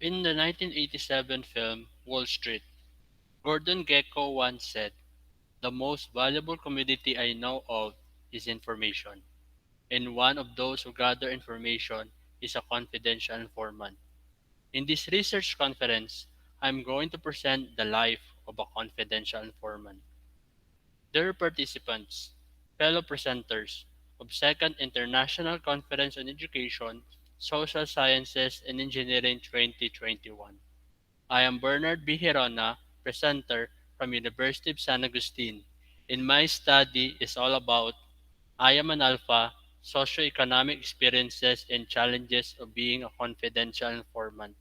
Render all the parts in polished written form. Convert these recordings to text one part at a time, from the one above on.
In the 1987 film Wall Street, Gordon Gekko once said, "The most valuable commodity I know of is information, and one of those who gather information is a confidential informant." In this research conference, I'm going to present the life of a confidential informant. Dear participants, fellow presenters of Second International Conference on Education, Social Sciences and Engineering 2021. I am Bernard B. Gerona, presenter from University of San Agustin. In my study is all about I am an alpha, socio-economic experiences and challenges of being a confidential informant.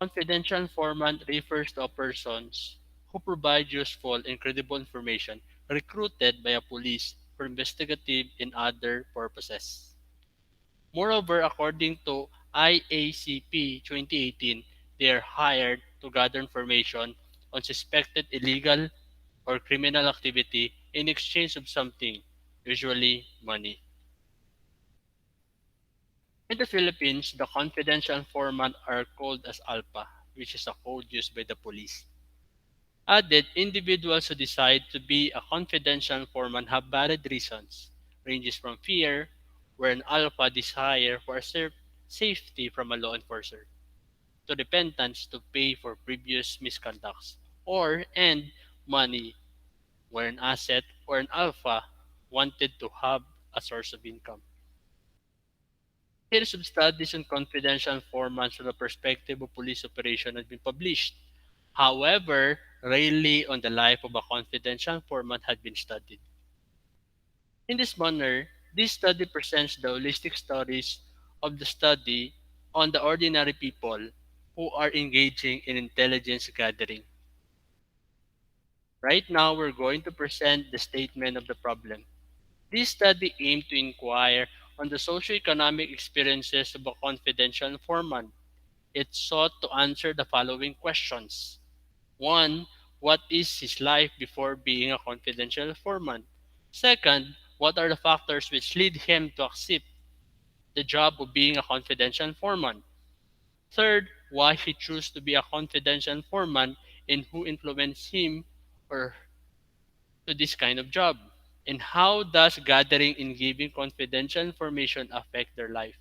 Confidential informant refers to persons who provide useful and credible information recruited by a police for investigative and other purposes. Moreover, according to IACP 2018, they are hired to gather information on suspected illegal or criminal activity in exchange of something, usually money. In the Philippines, the confidential informant are called as alpha, which is a code used by the police. Added, individuals who decide to be a confidential informant have valid reasons, ranges from fear, where an alpha desire for safety from a law enforcer, to repentance to pay for previous misconducts, or and money, where an asset or an alpha wanted to have a source of income. Series of studies on confidential informants from the perspective of police operation have been published. However, rarely on the life of a confidential informant had been studied. In this manner, this study presents the holistic stories of the study on the ordinary people who are engaging in intelligence gathering. Right now, we're going to present the statement of the problem. This study aimed to inquire on the socio-economic experiences of a confidential informant. It sought to answer the following questions. 1. What is his life before being a confidential informant? Second, what are the factors which lead him to accept the job of being a confidential informant? Third, why he chose to be a confidential informant and who influenced him or to this kind of job? And how does gathering and giving confidential information affect their life?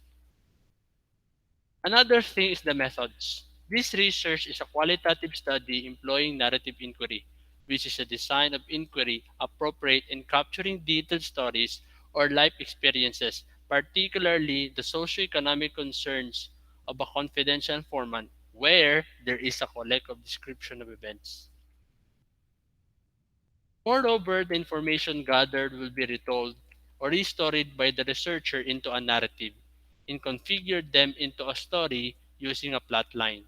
Another thing is the methods. This research is a qualitative study employing narrative inquiry, which is a design of inquiry appropriate in capturing detailed stories or life experiences, particularly the socio-economic concerns of a confidential informant, where there is a collective description of events. Moreover, the information gathered will be retold or restored by the researcher into a narrative and configure them into a story using a plot line.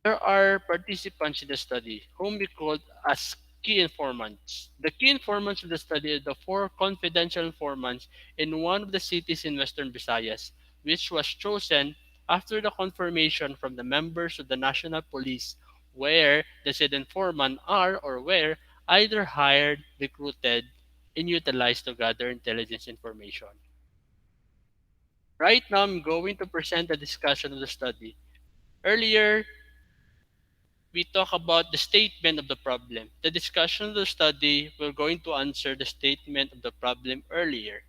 There are participants in the study whom we called as key informants. The key informants of the study are the four confidential informants in one of the cities in Western Visayas, which was chosen after the confirmation from the members of the National Police where the said informant are or were either hired, recruited, and utilized to gather intelligence information. Right now, I'm going to present the discussion of the study. Earlier, we talk about the statement of the problem. The discussion of the study, we're going to answer the statement of the problem earlier.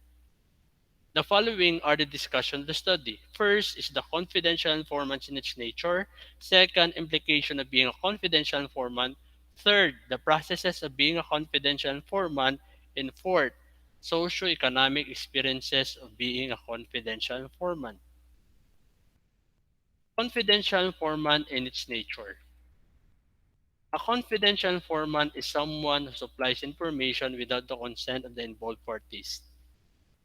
The following are the discussion of the study. First is the confidential informant in its nature. Second, implication of being a confidential informant. Third, the processes of being a confidential informant. And fourth, socio-economic experiences of being a confidential informant. Confidential informant in its nature. A confidential informant is someone who supplies information without the consent of the involved parties.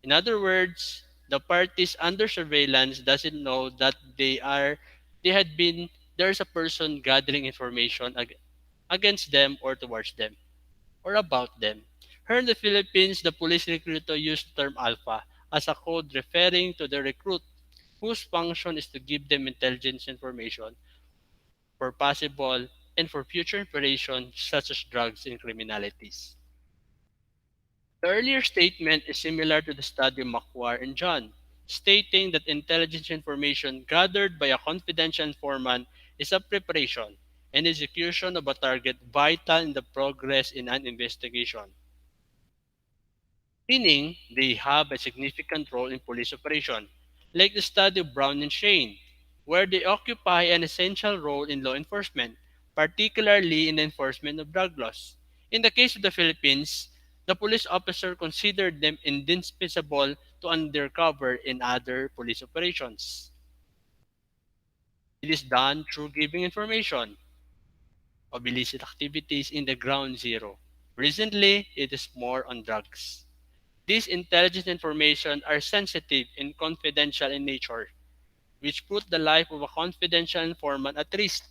In other words, the parties under surveillance doesn't know that they had been there's a person gathering information against them or towards them or about them. Here in the Philippines, the police recruiter used the term alpha as a code referring to the recruit whose function is to give them intelligence information for possible and for future operations such as drugs and criminalities. The earlier statement is similar to the study of Makwar and John. stating that intelligence information gathered by a confidential informant is a preparation and execution of a target vital in the progress in an investigation, meaning they have a significant role in police operation, like the study of Brown and Shane, where they occupy an essential role in law enforcement, particularly in the enforcement of drug laws. In the case of the Philippines, the police officer considered them indispensable to undercover in other police operations. It is done through giving information of illicit activities in the ground zero. Recently, it is more on drugs. These intelligence information are sensitive and confidential in nature, which put the life of a confidential informant at risk,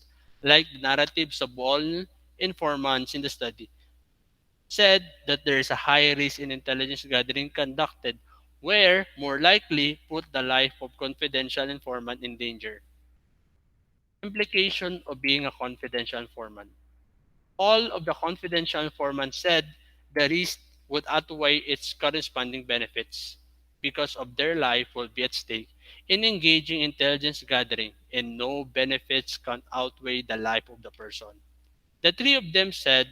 like the narratives of all informants in the study said that there is a high risk in intelligence gathering conducted where more likely put the life of confidential informant in danger. Implication of being a confidential informant. All of the confidential informants said the risk would outweigh its corresponding benefits because of their life will be at stake in engaging intelligence gathering and no benefits can outweigh the life of the person. The three of them said,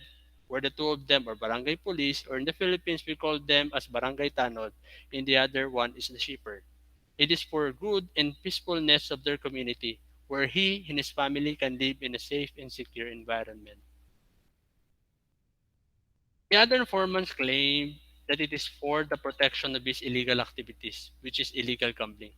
where the two of them are barangay police, or in the Philippines we call them as barangay tanod, and the other one is the shepherd. It is for good and peacefulness of their community, where he and his family can live in a safe and secure environment. The other informants claim that it is for the protection of his illegal activities, which is illegal gambling.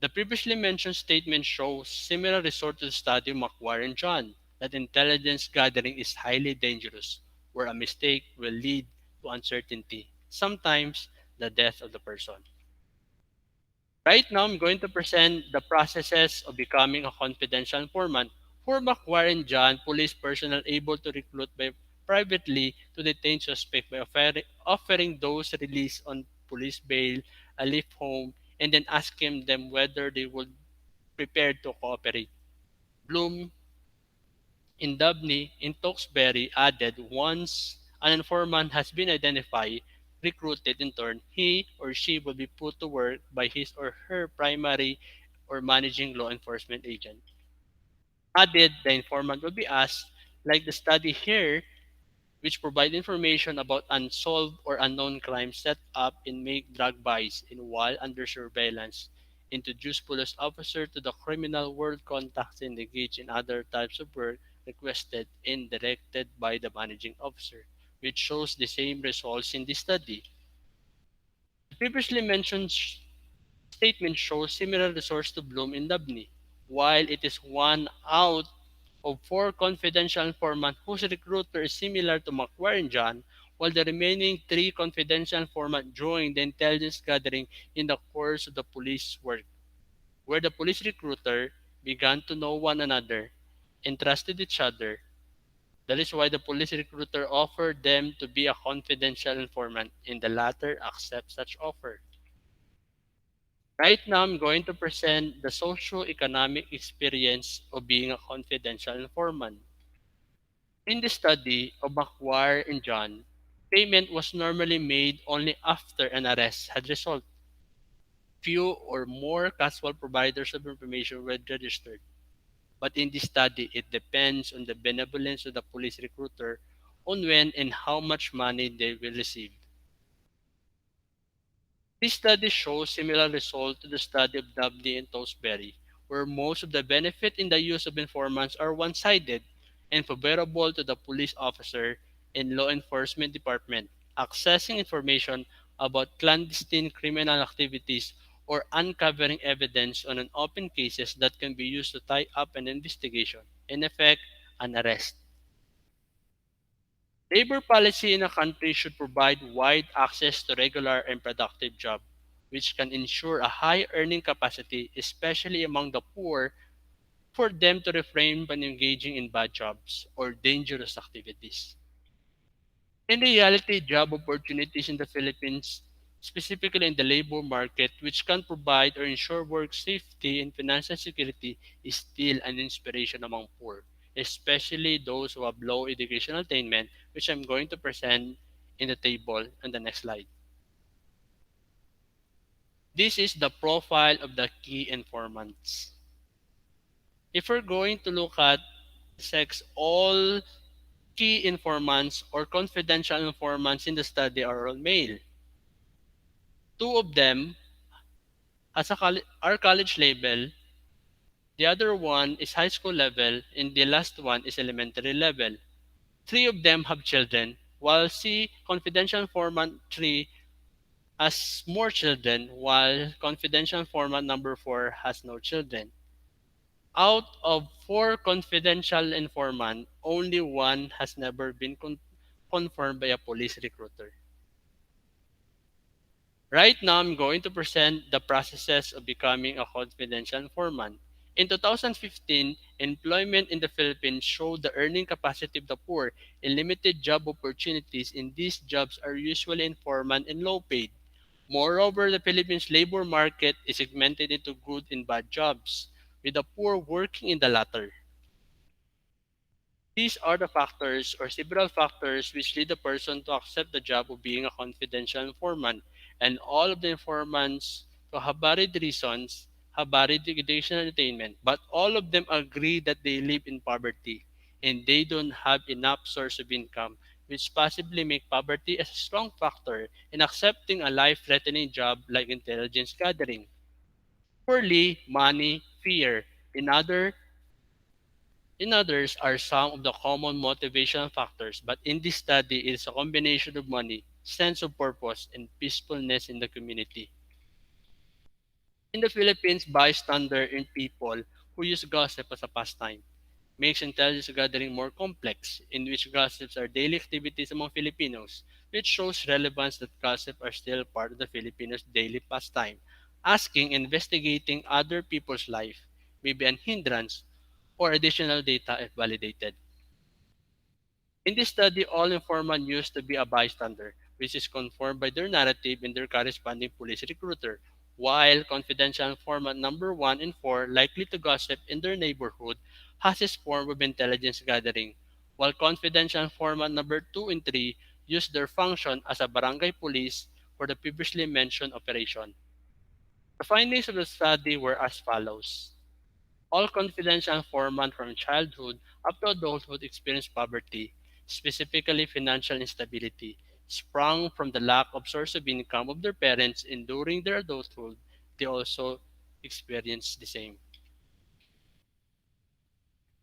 The previously mentioned statement shows similar resort to the study of McQuarrie and John that intelligence gathering is highly dangerous, where a mistake will lead to uncertainty, sometimes the death of the person. Right now, I'm going to present the processes of becoming a confidential informant. For McQuarrie and John, police personnel able to recruit by privately to detain suspect by offering those released on police bail a lift home and then asking them whether they would prepared to cooperate. Bloom in Dubney in Tewksbury added once an informant has been identified, recruited in turn, he or she will be put to work by his or her primary or managing law enforcement agent. Added, the informant will be asked, like the study here, which provide information about unsolved or unknown crimes set up and make drug buys in while under surveillance, introduce police officer to the criminal world contacts and engage in other types of work requested and directed by the managing officer, which shows the same results in this study. The previously mentioned statement shows similar results to Bloom in Dubney, while it is one out of four confidential informants whose recruiter is similar to McQuarrie and John, while the remaining three confidential informants joined the intelligence gathering in the course of the police work, where the police recruiter began to know one another and trusted each other. That is why the police recruiter offered them to be a confidential informant, and the latter accept such offer. Right now, I'm going to present the socio-economic experience of being a confidential informant. In the study of McQuarrie and John, payment was normally made only after an arrest had resulted. Few or more casual providers of information were registered. But in this study, it depends on the benevolence of the police recruiter on when and how much money they will receive. This study shows similar results to the study of Dabney and Tosberry, where most of the benefit in the use of informants are one-sided and favorable to the police officer and law enforcement department, accessing information about clandestine criminal activities or uncovering evidence on an open cases that can be used to tie up an investigation, in effect, an arrest. Labor policy in a country should provide wide access to regular and productive jobs, which can ensure a high earning capacity, especially among the poor, for them to refrain from engaging in bad jobs or dangerous activities. In reality, job opportunities in the Philippines, specifically in the labor market, which can provide or ensure work safety and financial security, is still an inspiration among poor, especially those who have low educational attainment, which I'm going to present in the table on the next slide. This is the profile of the key informants. If we're going to look at sex, all key informants or confidential informants in the study are all male. Two of them has are college level, the other one is high school level, and the last one is elementary level. Three of them have children, while C confidential informant 3 has more children, while confidential informant number 4 has no children. Out of four confidential informant, only one has never been confirmed by a police recruiter. Right now, I'm going to present the processes of becoming a confidential informant. In 2015, employment in the Philippines showed the earning capacity of the poor and limited job opportunities in these jobs are usually informant and low paid. Moreover, the Philippines labor market is segmented into good and bad jobs, with the poor working in the latter. These are the factors or several factors which lead a person to accept the job of being a confidential informant, and all of the informants to have varied reasons, have varied education and attainment, but all of them agree that they live in poverty and they don't have enough source of income, which possibly make poverty a strong factor in accepting a life-threatening job like intelligence gathering. Poorly, money, fear, in other in others are some of the common motivational factors, but in this study, it is a combination of money, sense of purpose, and peacefulness in the community. In the Philippines, bystander and people who use gossip as a pastime makes intelligence gathering more complex, in which gossips are daily activities among Filipinos, which shows relevance that gossip are still part of the Filipinos' daily pastime. Asking, investigating other people's life may be an hindrance or additional data if validated. In this study, all informant used to be a bystander, which is confirmed by their narrative and their corresponding police recruiter, while confidential informant number 1 and 4, likely to gossip in their neighborhood, has its form of intelligence gathering, while confidential informant number 2 and 3 use their function as a barangay police for the previously mentioned operation. The findings of the study were as follows. All confidential informants from childhood up to adulthood experience poverty, specifically financial instability, sprung from the lack of source of income of their parents, and during their adulthood, they also experience the same.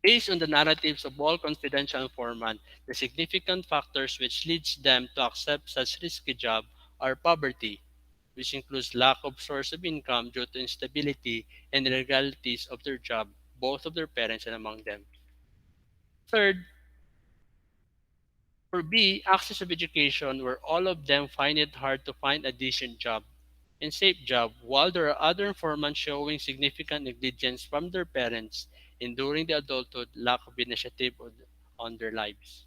Based on the narratives of all confidential informants, the significant factors which leads them to accept such risky job are poverty, which includes lack of source of income due to instability and irregularities of their job, both of their parents and among them. Third, for B, access of education, where all of them find it hard to find a decent job and safe job, while there are other informants showing significant negligence from their parents and during the adulthood lack of initiative on their lives.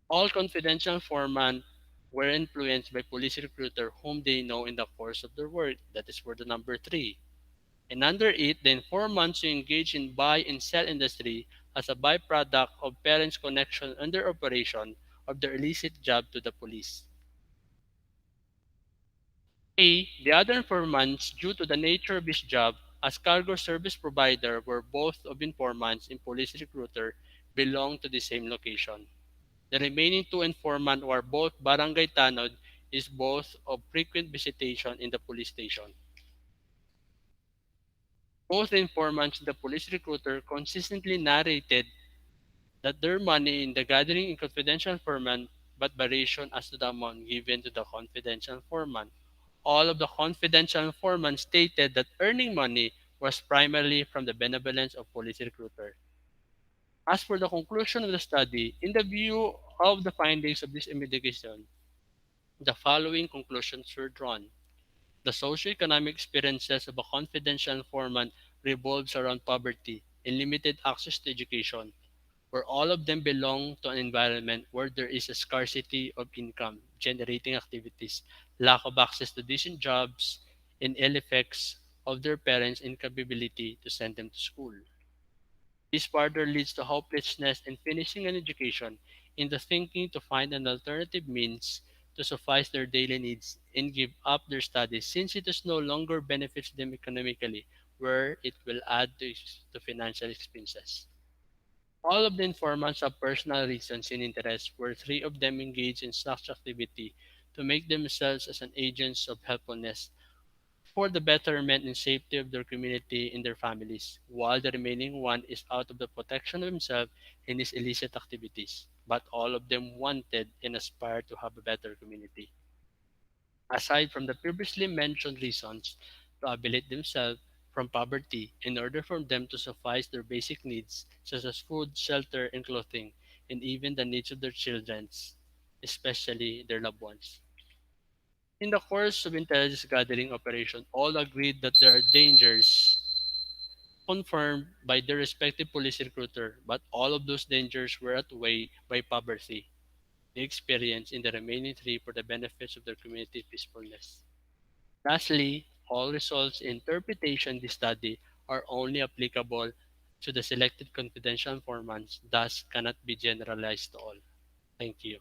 All confidential informants were influenced by police recruiter whom they know in the course of their work. That is for the number 3. And under it, the informants who engage in buy and sell industry as a byproduct of parents' connection and their operation of their illicit job to the police. A. The other informants, due to the nature of his job as cargo service provider, were both of informants and police recruiter belong to the same location. The remaining two informants who are both barangay tanod is both of frequent visitation in the police station. Both informants and the police recruiter consistently narrated that their money in the gathering in confidential informant but variation as to the amount given to the confidential informant. All of the confidential informants stated that earning money was primarily from the benevolence of police recruiter. As for the conclusion of the study, in the view of the findings of this investigation, the following conclusions were drawn. The socio-economic experiences of a confidential informant revolves around poverty and limited access to education, where all of them belong to an environment where there is a scarcity of income generating activities, lack of access to decent jobs, and ill effects of their parents' incapability to send them to school. This further leads to hopelessness in finishing an education, in the thinking to find an alternative means to suffice their daily needs and give up their studies since it is no longer benefits them economically, where it will add to financial expenses. All of the informants have personal reasons and interests, where three of them engage in such activity to make themselves as an agents of helpfulness for the betterment and safety of their community and their families, while the remaining one is out of the protection of himself and his illicit activities. But all of them wanted and aspired to have a better community. Aside from the previously mentioned reasons to abilitate themselves from poverty in order for them to suffice their basic needs such as food, shelter, and clothing, and even the needs of their children, especially their loved ones. In the course of intelligence gathering operation, all agreed that there are dangers confirmed by their respective police recruiter, but all of those dangers were outweighed by poverty they experienced in the remaining three for the benefits of their community peacefulness. Lastly, all results in interpretation of this study are only applicable to the selected confidential informants, thus cannot be generalized to all. Thank you.